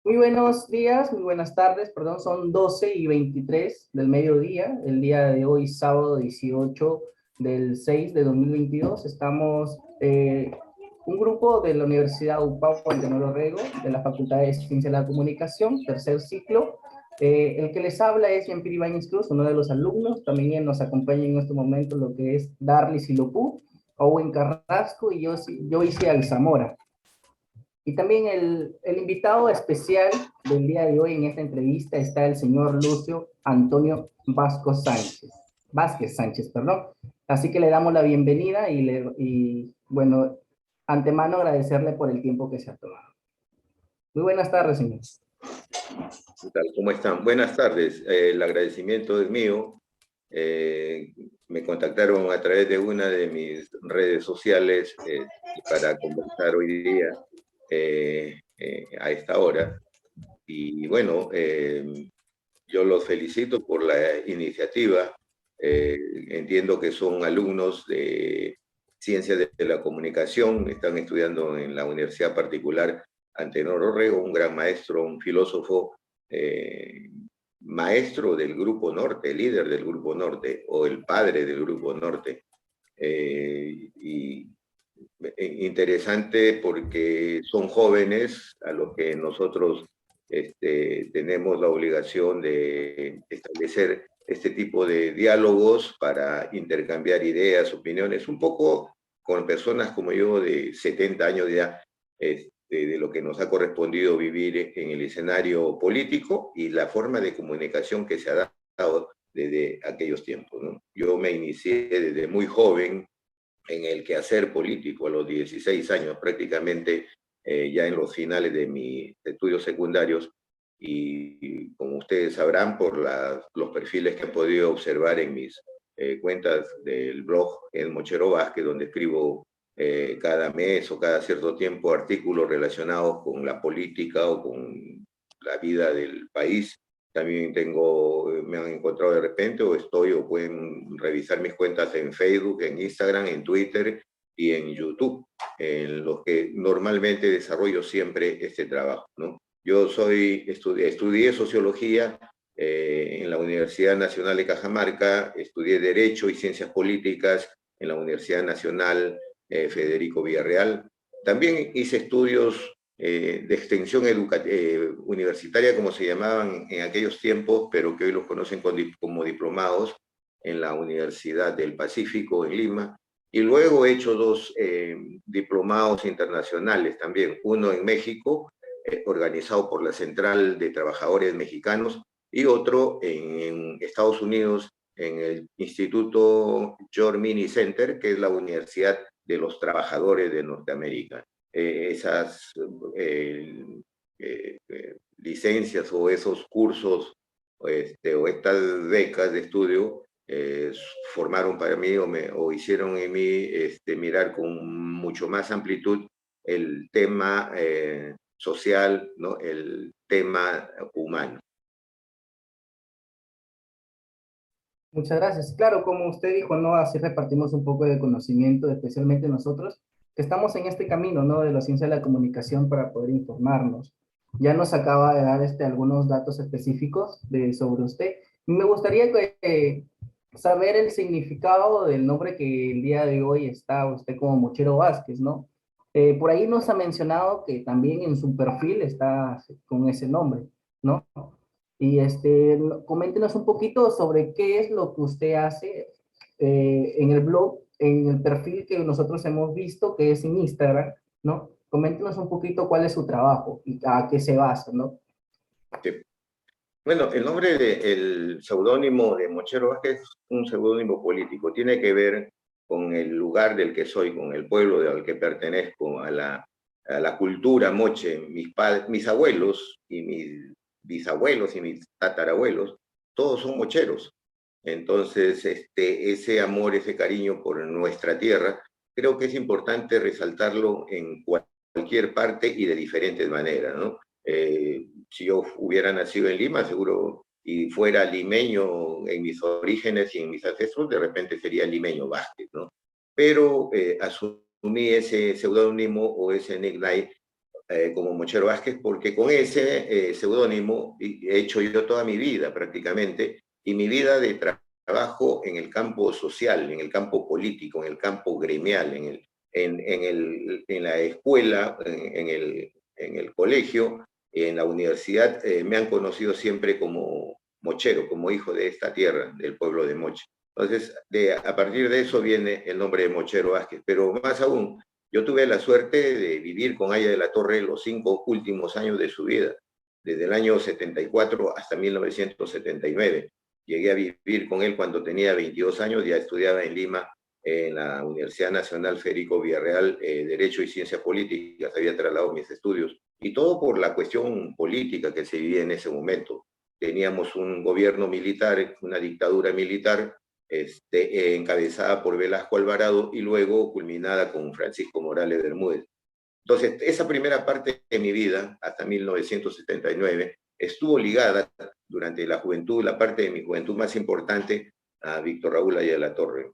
Muy buenos días, muy buenas tardes, perdón, son 12:23 del mediodía, el día de hoy, sábado 18 del 6 de 2022. Estamos un grupo de la Universidad UPAU Antenor Orrego, de la Facultad de Ciencia de la Comunicación, tercer ciclo. El que les habla es Jean-Pierre Ibáñez Cruz, uno de los alumnos. También nos acompaña en este momento lo que es Darly Silopú, Owen Carrasco y yo hice Alzamora. Y también el invitado especial del día de hoy en esta entrevista está el señor Lucio Antonio Vázquez Sánchez, perdón. Así que le damos la bienvenida y bueno, antemano agradecerle por el tiempo que se ha tomado. Muy buenas tardes, señor. ¿Qué tal? ¿Cómo están? Buenas tardes. El agradecimiento es mío. Me contactaron a través de una de mis redes sociales para conversar hoy día a esta hora. Y bueno, yo los felicito por la iniciativa. Entiendo que son alumnos de Ciencias de la Comunicación, están estudiando en la Universidad Particular Antenor Orrego, un gran maestro, un filósofo, maestro del Grupo Norte, líder del Grupo Norte, o el padre del Grupo Norte. Y interesante porque son jóvenes a los que nosotros tenemos la obligación de establecer este tipo de diálogos para intercambiar ideas, opiniones, un poco con personas como yo de 70 años ya, de lo que nos ha correspondido vivir en el escenario político y la forma de comunicación que se ha dado desde aquellos tiempos, ¿no? Yo me inicié desde muy joven en el quehacer político a los 16 años, prácticamente ya en los finales de mis estudios secundarios, y como ustedes sabrán por los perfiles que han podido observar en mis cuentas del blog El Mochero Vázquez, donde escribo cada mes o cada cierto tiempo artículos relacionados con la política o con la vida del país. También me han encontrado de repente o pueden revisar mis cuentas en Facebook, en Instagram, en Twitter y en YouTube, en los que normalmente desarrollo siempre este trabajo, ¿no? Yo estudié sociología en la Universidad Nacional de Cajamarca, estudié Derecho y Ciencias Políticas en la Universidad Nacional Federico Villarreal. También hice estudios de extensión universitaria, como se llamaban en aquellos tiempos, pero que hoy los conocen como diplomados en la Universidad del Pacífico en Lima. Y luego he hecho dos diplomados internacionales también, uno en México, organizado por la Central de Trabajadores Mexicanos, y otro en Estados Unidos, en el Instituto George Mini Center, que es la Universidad de los Trabajadores de Norteamérica. Esas licencias o esos cursos o estas becas de estudio formaron para mí o hicieron en mí mirar con mucho más amplitud el tema social, ¿no? El tema humano. Muchas gracias. Claro, como usted dijo, ¿no? Así repartimos un poco de conocimiento, especialmente nosotros, que estamos en este camino, ¿no? De la ciencia de la comunicación para poder informarnos. Ya nos acaba de dar algunos datos específicos sobre usted. Me gustaría saber el significado del nombre que el día de hoy está usted como Mochero Vázquez, ¿no? Por ahí nos ha mencionado que también en su perfil está con ese nombre, ¿no? Y coméntenos un poquito sobre qué es lo que usted hace en el blog, en el perfil que nosotros hemos visto, que es en Instagram, ¿no? Coméntenos un poquito cuál es su trabajo y a qué se basa, ¿no? Sí. Bueno, el nombre del seudónimo de Mochero Vázquez es un seudónimo político. Tiene que ver con el lugar del que soy, con el pueblo al que pertenezco, a la cultura moche. Mis abuelos y mis bisabuelos y mis tatarabuelos, todos son mocheros. Entonces, ese amor, ese cariño por nuestra tierra, creo que es importante resaltarlo en cualquier parte y de diferentes maneras, ¿no? Si yo hubiera nacido en Lima, seguro, y fuera limeño en mis orígenes y en mis ancestros, de repente sería limeño Vázquez, ¿no? Pero asumí ese seudónimo o ese nickname como Mochero Vázquez, porque con ese seudónimo he hecho yo toda mi vida prácticamente, y mi vida de trabajo en el campo social, en el campo político, en el campo gremial, en la escuela, en el colegio, en la universidad, me han conocido siempre como mochero, como hijo de esta tierra, del pueblo de Moche. Entonces, a partir de eso viene el nombre de Mochero Vázquez, pero más aún, yo tuve la suerte de vivir con Aya de la Torre los 5 últimos años de su vida, desde el año 74 hasta 1979. Llegué a vivir con él cuando tenía 22 años, ya estudiaba en Lima, en la Universidad Nacional Federico Villarreal, Derecho y Ciencias Políticas, había trasladado mis estudios, y todo por la cuestión política que se vivía en ese momento. Teníamos un gobierno militar, una dictadura militar, encabezada por Velasco Alvarado y luego culminada con Francisco Morales Bermúdez. Entonces, esa primera parte de mi vida, hasta 1979, estuvo ligada durante la juventud, la parte de mi juventud más importante, a Víctor Raúl Aya de la Torre.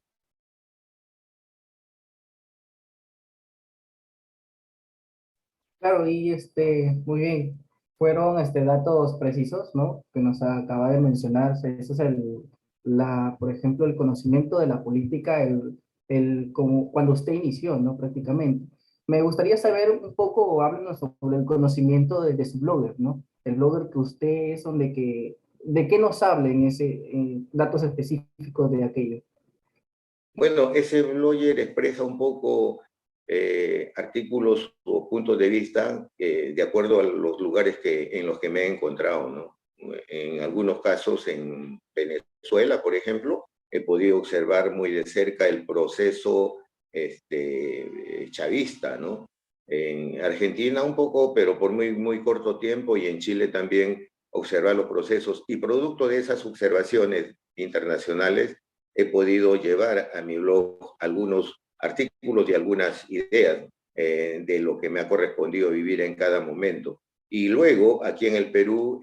Claro, y muy bien. Fueron datos precisos, ¿no? Que nos acaba de mencionarse. Eso es por ejemplo, el conocimiento de la política, como cuando usted inició, ¿no? Prácticamente. Me gustaría saber un poco, o háblenos sobre el conocimiento de su blogger, ¿no? El blogger que usted es, ¿de qué nos habla en datos específicos de aquello? Bueno, ese blogger expresa un poco artículos o puntos de vista de acuerdo a los lugares en los que me he encontrado, ¿no? En algunos casos en Venezuela, por ejemplo, he podido observar muy de cerca el proceso chavista, ¿no? En Argentina un poco, pero por muy, muy corto tiempo, y en Chile también observar los procesos. Y producto de esas observaciones internacionales, he podido llevar a mi blog algunos artículos y algunas ideas de lo que me ha correspondido vivir en cada momento. Y luego, aquí en el Perú,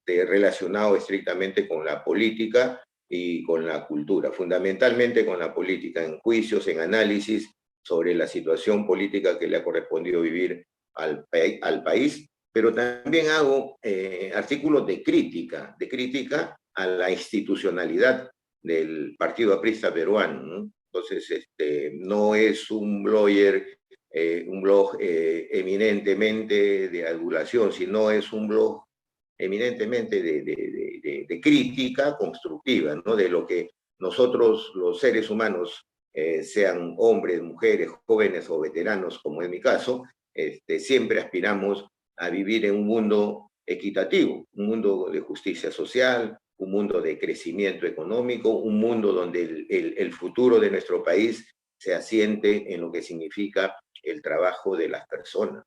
relacionado estrictamente con la política y con la cultura, fundamentalmente con la política, en juicios, en análisis sobre la situación política que le ha correspondido vivir al país, pero también hago artículos de crítica a la institucionalidad del Partido Aprista Peruano, ¿no? Entonces, no es un blog eminentemente de adulación, sino es un blog eminentemente de crítica constructiva, ¿no? De lo que nosotros, los seres humanos, sean hombres, mujeres, jóvenes o veteranos, como en mi caso, siempre aspiramos a vivir en un mundo equitativo, un mundo de justicia social, un mundo de crecimiento económico, un mundo donde el futuro de nuestro país se asiente en lo que significa el trabajo de las personas.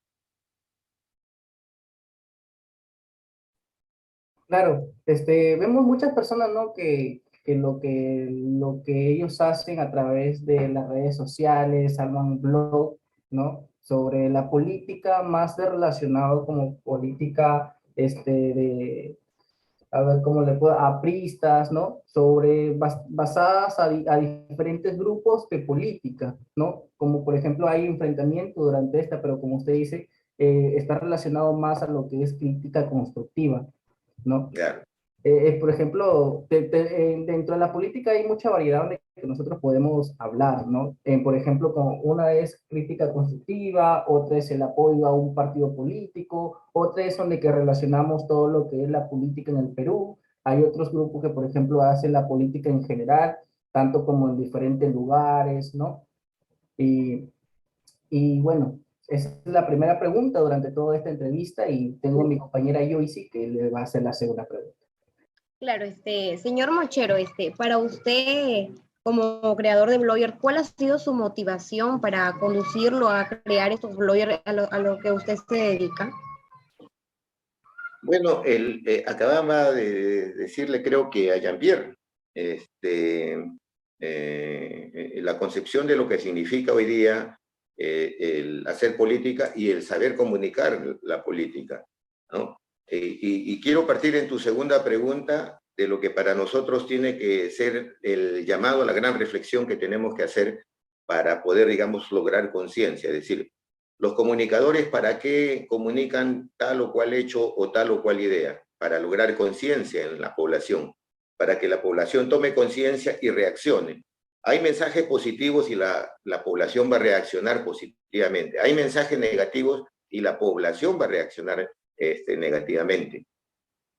Claro, vemos muchas personas, ¿no? Que lo que ellos hacen a través de las redes sociales, arman blog, ¿no? Sobre la política, más de relacionado como política, a ver cómo le puedo, apristas, ¿no? Basadas a diferentes grupos de política, ¿no? Como por ejemplo hay enfrentamiento durante esta, pero como usted dice, está relacionado más a lo que es crítica constructiva, ¿no? Claro. Por ejemplo, dentro de la política hay mucha variedad de que nosotros podemos hablar, ¿no? Por ejemplo, como una es crítica constructiva, otra es el apoyo a un partido político, otra es donde que relacionamos todo lo que es la política en el Perú. Hay otros grupos que, por ejemplo, hacen la política en general, tanto como en diferentes lugares, ¿no? Y, y bueno, esa es la primera pregunta durante toda esta entrevista y tengo a mi compañera Joyce que le va a hacer la segunda pregunta. Claro, señor Mochero, para usted como creador de Blogger, ¿cuál ha sido su motivación para conducirlo a crear estos bloggers a lo que usted se dedica? Bueno, acababa de decirle, creo que a Jean-Pierre, la concepción de lo que significa hoy día el hacer política y el saber comunicar la política, ¿no? Y quiero partir en tu segunda pregunta de lo que para nosotros tiene que ser el llamado a la gran reflexión que tenemos que hacer para poder, digamos, lograr conciencia. Es decir, Los comunicadores, ¿para qué comunican tal o cual hecho o tal o cual idea? Para lograr conciencia en la población, para que la población tome conciencia y reaccione. Hay mensajes positivos y la población va a reaccionar positivamente. Hay mensajes negativos y la población va a reaccionar negativamente.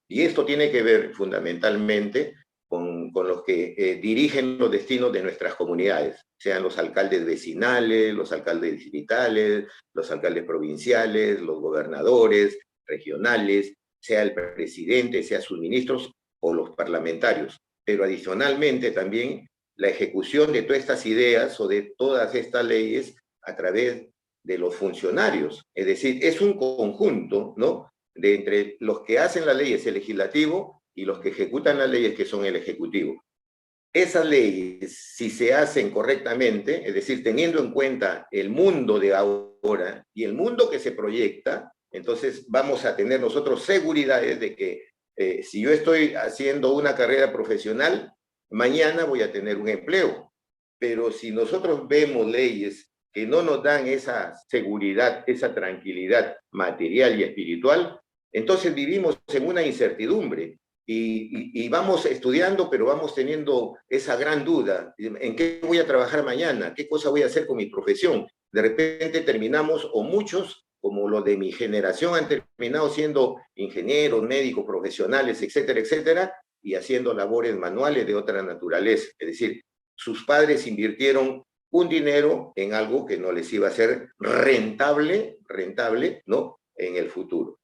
Y esto tiene que ver fundamentalmente con los que dirigen los destinos de nuestras comunidades, sean los alcaldes vecinales, los alcaldes distritales, los alcaldes provinciales, los gobernadores regionales, sea el presidente, sea sus ministros o los parlamentarios. Pero adicionalmente también la ejecución de todas estas ideas o de todas estas leyes a través de los funcionarios. Es decir, es un conjunto, ¿no?, de entre los que hacen las leyes, el legislativo, y los que ejecutan las leyes, que son el ejecutivo. Esas leyes, si se hacen correctamente, es decir, teniendo en cuenta el mundo de ahora y el mundo que se proyecta, entonces vamos a tener nosotros seguridades de que si yo estoy haciendo una carrera profesional, mañana voy a tener un empleo. Pero si nosotros vemos leyes que no nos dan esa seguridad, esa tranquilidad material y espiritual, entonces vivimos en una incertidumbre y vamos estudiando, pero vamos teniendo esa gran duda, ¿en qué voy a trabajar mañana? ¿Qué cosa voy a hacer con mi profesión? De repente terminamos, o muchos, como los de mi generación, han terminado siendo ingenieros, médicos, profesionales, etcétera, etcétera, y haciendo labores manuales de otra naturaleza. Es decir, sus padres invirtieron un dinero en algo que no les iba a ser rentable, ¿no?, en el futuro.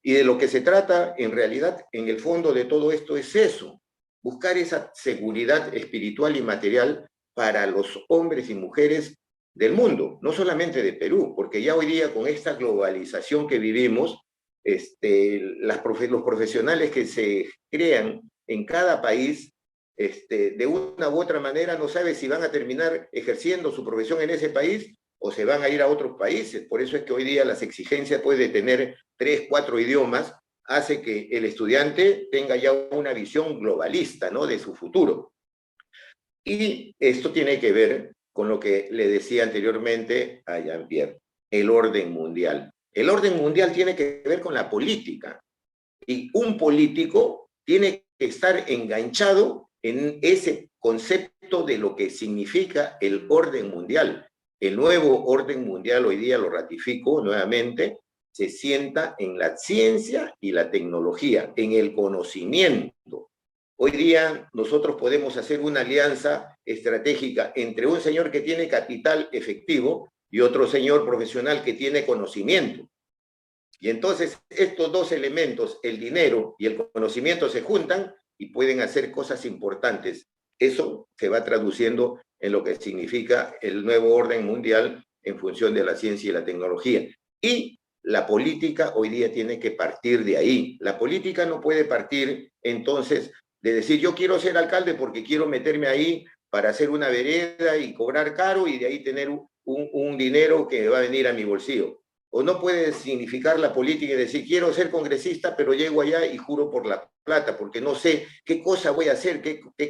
Y de lo que se trata, en realidad, en el fondo de todo esto es eso, buscar esa seguridad espiritual y material para los hombres y mujeres del mundo, no solamente de Perú, porque ya hoy día con esta globalización que vivimos, los profesionales que se crean en cada país, de una u otra manera no sabe si van a terminar ejerciendo su profesión en ese país o se van a ir a otros países. Por eso es que hoy día las exigencias de tener 3, 4 idiomas hace que el estudiante tenga ya una visión globalista, ¿no?, de su futuro. Y esto tiene que ver con lo que le decía anteriormente a Jean-Pierre, el orden mundial. El orden mundial tiene que ver con la política. Y un político tiene que estar enganchado en ese concepto de lo que significa el orden mundial. El nuevo orden mundial, hoy día lo ratifico nuevamente, se sienta en la ciencia y la tecnología, en el conocimiento. Hoy día nosotros podemos hacer una alianza estratégica entre un señor que tiene capital efectivo y otro señor profesional que tiene conocimiento. Y entonces estos dos elementos, el dinero y el conocimiento, se juntan y pueden hacer cosas importantes. Eso se va traduciendo en lo que significa el nuevo orden mundial en función de la ciencia y la tecnología. Y la política hoy día tiene que partir de ahí. La política no puede partir entonces de decir yo quiero ser alcalde porque quiero meterme ahí para hacer una vereda y cobrar caro y de ahí tener un dinero que va a venir a mi bolsillo. O no puede significar la política y decir, quiero ser congresista, pero llego allá y juro por la plata, porque no sé qué cosa voy a hacer,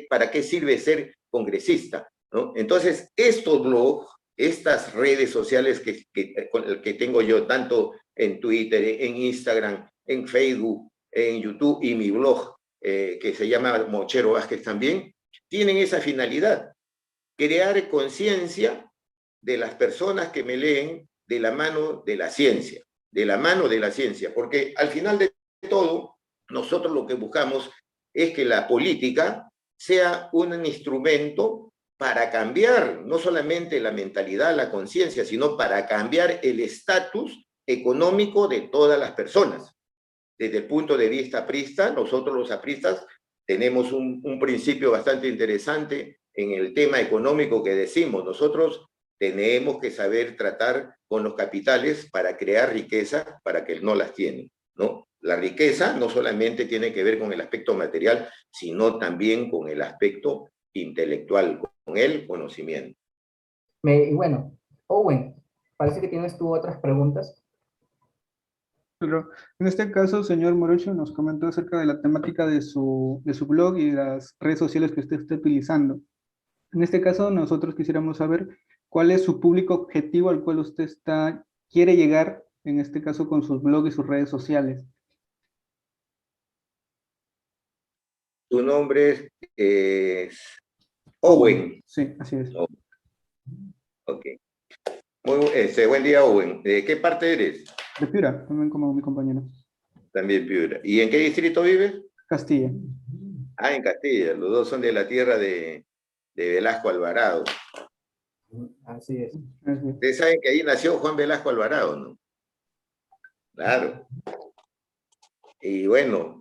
para qué sirve ser congresista, ¿no? Entonces, estos blogs, estas redes sociales que tengo yo, tanto en Twitter, en Instagram, en Facebook, en YouTube y mi blog, que se llama Mochero Vázquez también, tienen esa finalidad, crear conciencia de las personas que me leen, de la mano de la ciencia, porque al final de todo, nosotros lo que buscamos es que la política sea un instrumento para cambiar no solamente la mentalidad, la conciencia, sino para cambiar el estatus económico de todas las personas. Desde el punto de vista aprista, nosotros los apristas tenemos un principio bastante interesante en el tema económico que decimos, nosotros tenemos que saber tratar con los capitales para crear riqueza para que no las tienen, ¿no? La riqueza no solamente tiene que ver con el aspecto material, sino también con el aspecto intelectual, con el conocimiento. Y bueno, Owen, parece que tienes tú otras preguntas. Pero en este caso, señor Morocho nos comentó acerca de la temática de su blog y las redes sociales que usted está utilizando. En este caso, nosotros quisiéramos saber cuál es su público objetivo al cual usted está quiere llegar, en este caso con sus blogs y sus redes sociales. Tu nombre es Owen. Sí, así es. Oh, ok. Buen día, Owen. ¿De qué parte eres? De Piura, también como mi compañero. También Piura. ¿Y en qué distrito vives? Castilla. Ah, en Castilla. Los dos son de la tierra de Velasco Alvarado. Así es. Así es. Ustedes saben que ahí nació Juan Velasco Alvarado, ¿no? Claro. Y bueno,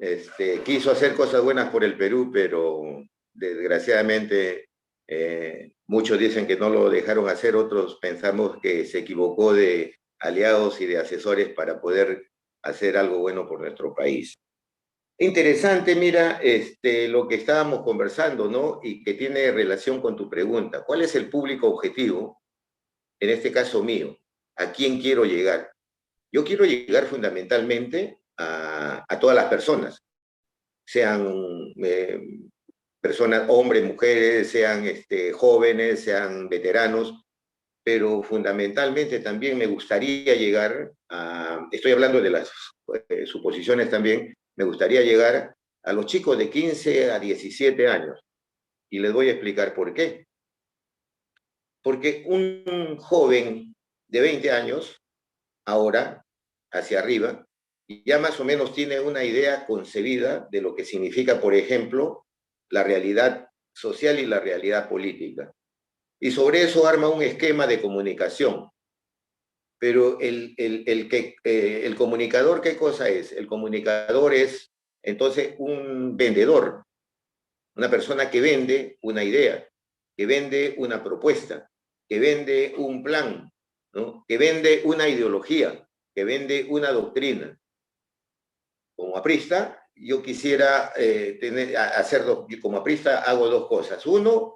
quiso hacer cosas buenas por el Perú, pero desgraciadamente muchos dicen que no lo dejaron hacer, otros pensamos que se equivocó de aliados y de asesores para poder hacer algo bueno por nuestro país. Interesante, mira, lo que estábamos conversando, ¿no? Y que tiene relación con tu pregunta. ¿Cuál es el público objetivo? En este caso mío. ¿A quién quiero llegar? Yo quiero llegar fundamentalmente a todas las personas, sean personas, hombres, mujeres, sean jóvenes, sean veteranos, pero fundamentalmente también me gustaría llegar a, estoy hablando de las suposiciones también, me gustaría llegar a los chicos de 15 a 17 años. Y les voy a explicar por qué. Porque un joven de 20 años, ahora, hacia arriba, ya más o menos tiene una idea concebida de lo que significa, por ejemplo, la realidad social y la realidad política. Y sobre eso arma un esquema de comunicación. Pero el comunicador, ¿qué cosa es? El comunicador es, entonces, un vendedor, una persona que vende una idea, que vende una propuesta, que vende un plan, ¿no? Que vende una ideología, que vende una doctrina. Como aprista, yo quisiera como aprista hago dos cosas. Uno,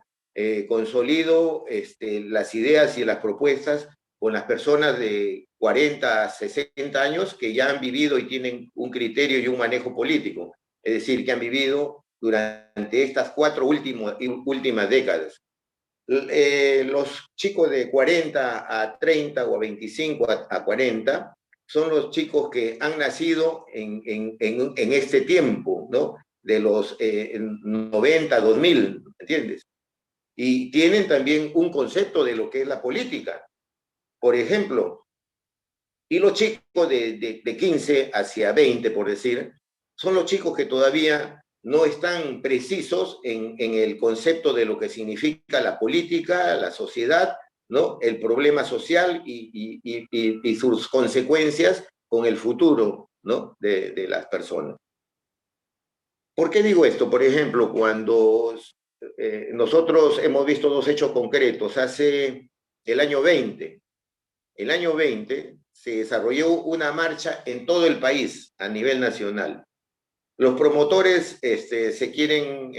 consolido las ideas y las propuestas con las personas de 40 a 60 años que ya han vivido y tienen un criterio y un manejo político. Es decir, que han vivido durante estas últimas décadas. Los chicos de 40 a 30 o a 25 a 40 son los chicos que han nacido en este tiempo, ¿no? De los 90, 2000, ¿entiendes? Y tienen también un concepto de lo que es la política. Por ejemplo, y los chicos de 15 hacia 20, por decir, son los chicos que todavía no están precisos en el concepto de lo que significa la política, la sociedad, ¿no? El problema social y sus consecuencias con el futuro, ¿no? de las personas. ¿Por qué digo esto? Por ejemplo, cuando nosotros hemos visto dos hechos concretos, hace el año 20 se desarrolló una marcha en todo el país a nivel nacional. Los promotores se quieren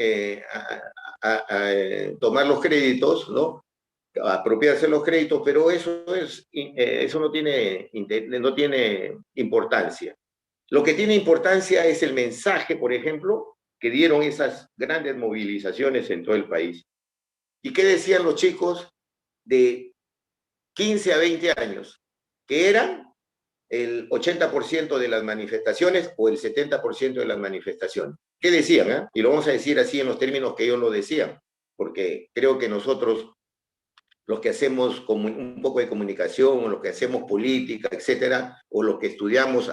tomar los créditos, ¿no? Apropiarse los créditos, pero eso no tiene importancia. Lo que tiene importancia es el mensaje, por ejemplo, que dieron esas grandes movilizaciones en todo el país. ¿Y qué decían los chicos de 15 a 20 años? Que eran el 80% de las manifestaciones o el 70% de las manifestaciones. ¿Qué decían? Eh? Y lo vamos a decir así en los términos que ellos lo decían, porque creo que nosotros, los que hacemos un poco de comunicación, o los que hacemos política, etcétera, o los que estudiamos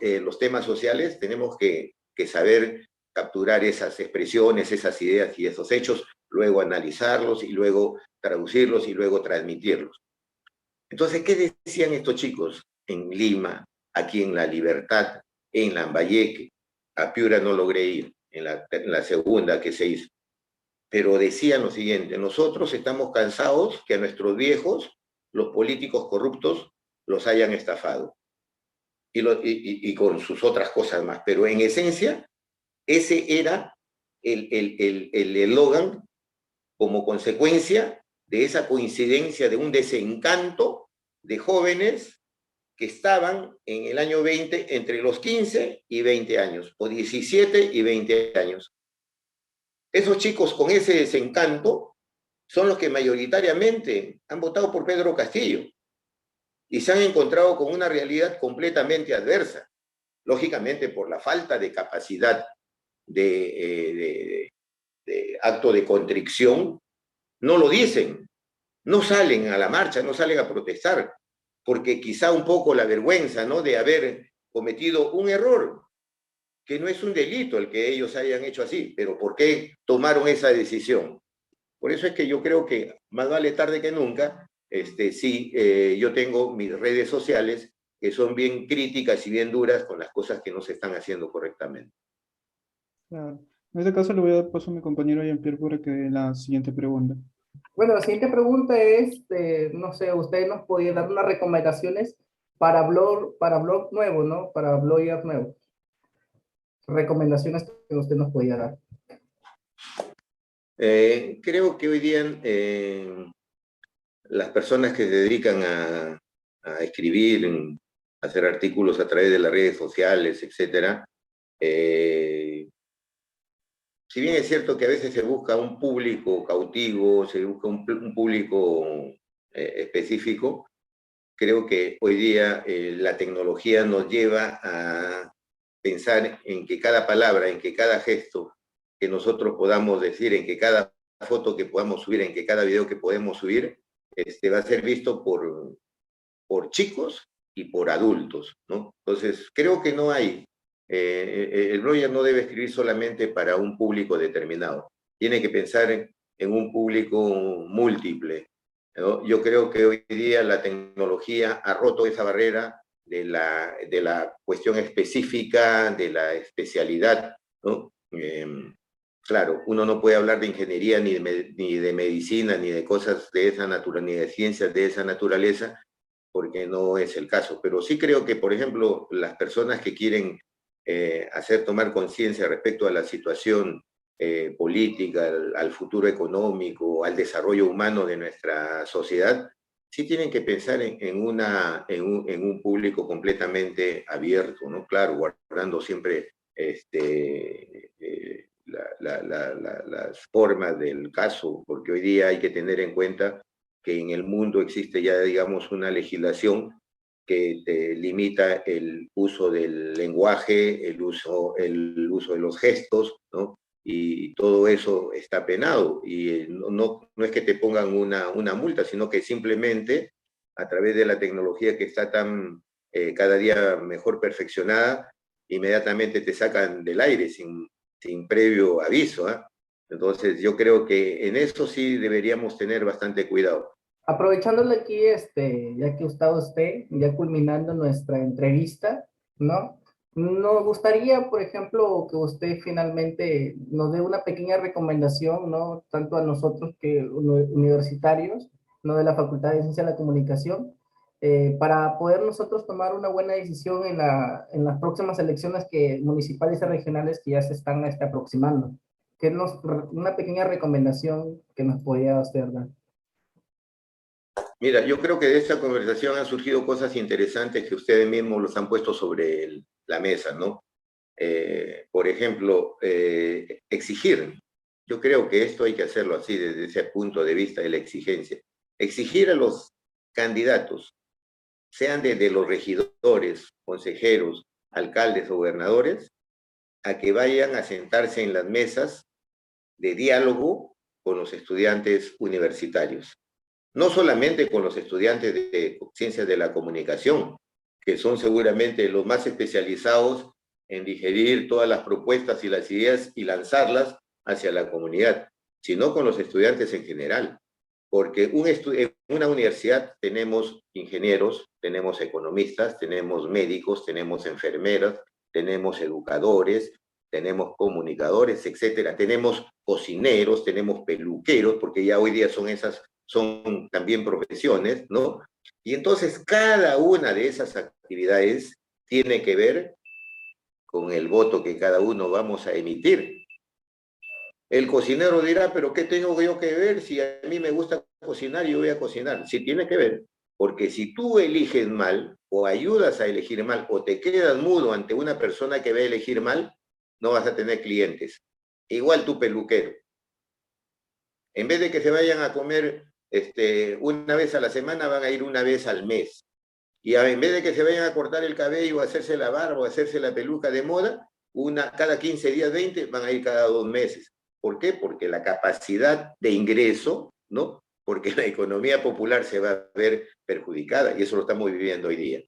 los temas sociales, tenemos que saber capturar esas expresiones, esas ideas y esos hechos, luego analizarlos y luego traducirlos y luego transmitirlos. Entonces, ¿qué decían estos chicos en Lima, aquí en La Libertad, en Lambayeque? A Piura no logré ir, en la segunda que se hizo. Pero decían lo siguiente: nosotros estamos cansados que a nuestros viejos, los políticos corruptos, los hayan estafado. Y con sus otras cosas más. Pero en esencia, ese era el eslogan como consecuencia de esa coincidencia de un desencanto de jóvenes que estaban en el año 20 entre los 15 y 20 años, o 17 y 20 años. Esos chicos con ese desencanto son los que mayoritariamente han votado por Pedro Castillo. y se han encontrado con una realidad completamente adversa, lógicamente por la falta de capacidad de acto de contrición, no lo dicen, no salen a la marcha, no salen a protestar, porque quizá un poco la vergüenza, ¿no?, de haber cometido un error, que no es un delito el que ellos hayan hecho así, pero ¿por qué tomaron esa decisión? Por eso es que yo creo que más vale tarde que nunca. Sí, yo tengo mis redes sociales que son bien críticas y bien duras con las cosas que no se están haciendo correctamente. Claro. En este caso le voy a dar paso a mi compañero Jean-Pierre para que dé la siguiente pregunta. Bueno, la siguiente pregunta es, no sé, usted nos podría dar unas recomendaciones para blog nuevo, ¿no? Para blogger nuevo. Recomendaciones que usted nos podría dar. Creo que hoy día las personas que se dedican a escribir, a hacer artículos a través de las redes sociales, etcétera, si bien es cierto que a veces se busca un público cautivo, se busca un público específico, creo que hoy día la tecnología nos lleva a pensar en que cada palabra, en que cada gesto que nosotros podamos decir, en que cada foto que podamos subir, en que cada video que podemos subir, va a ser visto por chicos y por adultos, ¿no? Entonces, creo que no hay, el blogger no debe escribir solamente para un público determinado, tiene que pensar en un público múltiple, ¿no? Yo creo que hoy día la tecnología ha roto esa barrera de la cuestión específica, de la especialidad, ¿no? Claro, uno no puede hablar de ingeniería, ni de medicina, ni de cosas de esa naturaleza, ni de ciencias de esa naturaleza, porque no es el caso. Pero sí creo que, por ejemplo, las personas que quieren hacer tomar conciencia respecto a la situación política, al futuro económico, al desarrollo humano de nuestra sociedad, sí tienen que pensar en un público completamente abierto, ¿no? Claro, guardando siempre las formas del caso, porque hoy día hay que tener en cuenta que en el mundo existe ya, digamos, una legislación que te limita el uso del lenguaje, el uso de los gestos, ¿no? Y todo eso está penado. Y no es que te pongan una multa, sino que simplemente a través de la tecnología que está tan cada día mejor perfeccionada, inmediatamente te sacan del aire sin previo aviso, ¿eh? Entonces yo creo que en eso sí deberíamos tener bastante cuidado. Aprovechándole aquí, ya que usted, ya culminando nuestra entrevista, ¿no? Nos gustaría, por ejemplo, que usted finalmente nos dé una pequeña recomendación, ¿no? Tanto a nosotros que universitarios, ¿no? De la Facultad de Ciencia de la Comunicación, para poder nosotros tomar una buena decisión en las próximas elecciones municipales y regionales que ya se están aproximando. Una pequeña recomendación que nos podría usted dar. Mira, yo creo que de esta conversación han surgido cosas interesantes que ustedes mismos los han puesto sobre la mesa, ¿no? Por ejemplo, exigir. Yo creo que esto hay que hacerlo así desde ese punto de vista de la exigencia. Exigir a los candidatos, sean desde los regidores, consejeros, alcaldes o gobernadores, a que vayan a sentarse en las mesas de diálogo con los estudiantes universitarios. No solamente con los estudiantes de ciencias de la comunicación, que son seguramente los más especializados en digerir todas las propuestas y las ideas y lanzarlas hacia la comunidad, sino con los estudiantes en general. Porque en una universidad tenemos ingenieros, tenemos economistas, tenemos médicos, tenemos enfermeras, tenemos educadores, tenemos comunicadores, etcétera. Tenemos cocineros, tenemos peluqueros, porque ya hoy día son también profesiones, ¿no? Y entonces cada una de esas actividades tiene que ver con el voto que cada uno vamos a emitir. El cocinero dirá, pero ¿qué tengo yo que ver? Si a mí me gusta cocinar, yo voy a cocinar. Sí tiene que ver, porque si tú eliges mal, o ayudas a elegir mal, o te quedas mudo ante una persona que va a elegir mal, no vas a tener clientes. Igual tu peluquero. En vez de que se vayan a comer una vez a la semana, van a ir una vez al mes. Y en vez de que se vayan a cortar el cabello, o hacerse la barba, o hacerse la peluca de moda, cada 15 días, 20, van a ir cada 2 meses. ¿Por qué? Porque la capacidad de ingreso, ¿no? Porque la economía popular se va a ver perjudicada, y eso lo estamos viviendo hoy día.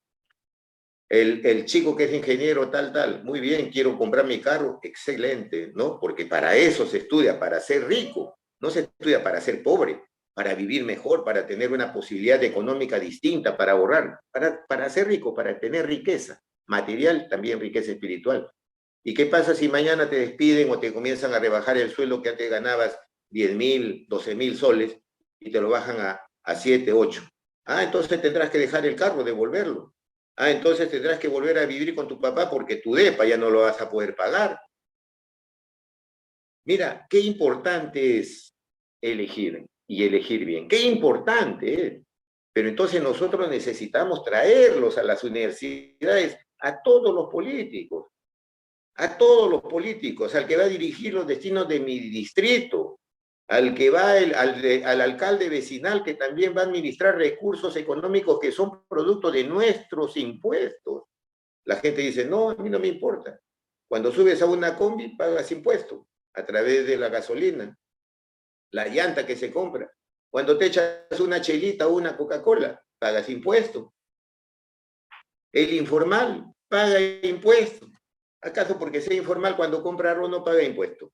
El chico que es ingeniero, tal, muy bien, quiero comprar mi carro, excelente, ¿no? Porque para eso se estudia, para ser rico, no se estudia para ser pobre, para vivir mejor, para tener una posibilidad económica distinta, para ahorrar, para ser rico, para tener riqueza material, también riqueza espiritual. ¿Y qué pasa si mañana te despiden o te comienzan a rebajar el sueldo que antes ganabas 10.000, 12.000 soles y te lo bajan a 7, 8? Entonces tendrás que dejar el carro, devolverlo. Entonces tendrás que volver a vivir con tu papá porque tu depa ya no lo vas a poder pagar. Mira, qué importante es elegir y elegir bien. Qué importante es. Pero entonces nosotros necesitamos traerlos a las universidades, a todos los políticos, al que va a dirigir los destinos de mi distrito, al que va al alcalde vecinal que también va a administrar recursos económicos que son producto de nuestros impuestos. La gente dice, no, a mí no me importa. Cuando subes a una combi, pagas impuesto a través de la gasolina, la llanta que se compra. Cuando te echas una chelita o una Coca-Cola, pagas impuesto. El informal paga impuesto. ¿Acaso porque sea informal cuando compra arroz no paga impuesto?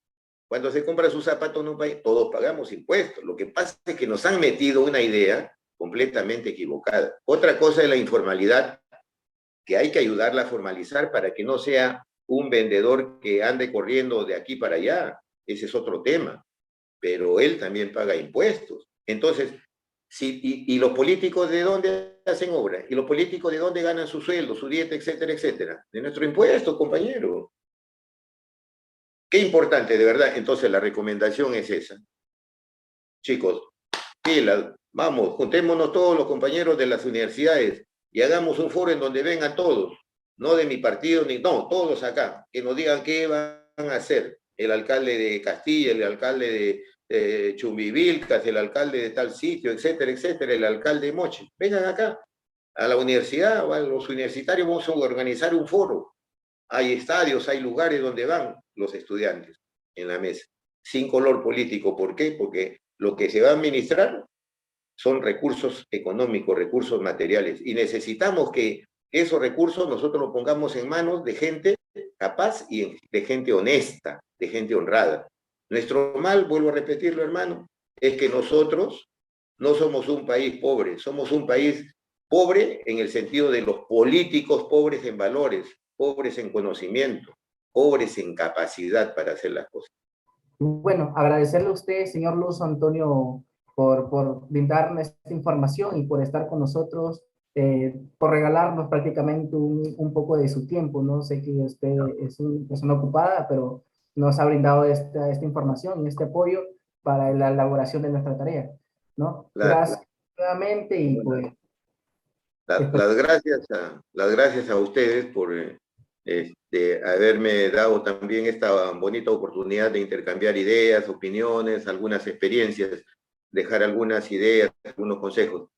Cuando se compra sus zapatos no paga, todos pagamos impuestos. Lo que pasa es que nos han metido una idea completamente equivocada. Otra cosa es la informalidad, que hay que ayudarla a formalizar para que no sea un vendedor que ande corriendo de aquí para allá. Ese es otro tema. Pero él también paga impuestos. Entonces, y los políticos de dónde hacen obra, y los políticos de dónde ganan su sueldo, su dieta, etcétera, etcétera, de nuestro impuesto, compañero. Qué importante, de verdad. Entonces la recomendación es esa. Chicos, pila, vamos, juntémonos todos los compañeros de las universidades y hagamos un foro en donde vengan todos, no de mi partido, no, todos acá, que nos digan qué van a hacer. El alcalde de Castilla, el alcalde de Chumbivilcas, el alcalde de tal sitio, etcétera, etcétera, el alcalde de Moche. Vengan acá, a la universidad o a los universitarios, vamos a organizar un foro. Hay estadios, hay lugares donde van los estudiantes en la mesa, sin color político. ¿Por qué? Porque lo que se va a administrar son recursos económicos, recursos materiales, y necesitamos que esos recursos nosotros los pongamos en manos de gente capaz y de gente honesta, de gente honrada. Nuestro mal, vuelvo a repetirlo, hermano, es que nosotros no somos un país pobre, somos un país pobre en el sentido de los políticos pobres en valores, pobres en conocimiento, pobres en capacidad para hacer las cosas. Bueno, agradecerle a usted, señor Luz Antonio, por brindarnos esta información y por estar con nosotros, por regalarnos prácticamente un poco de su tiempo, ¿no? Sé que usted es una persona ocupada, pero nos ha brindado esta información y este apoyo para la elaboración de nuestra tarea, ¿no? Gracias nuevamente y pues... Las gracias a ustedes por haberme dado también esta bonita oportunidad de intercambiar ideas, opiniones, algunas experiencias, dejar algunas ideas, algunos consejos.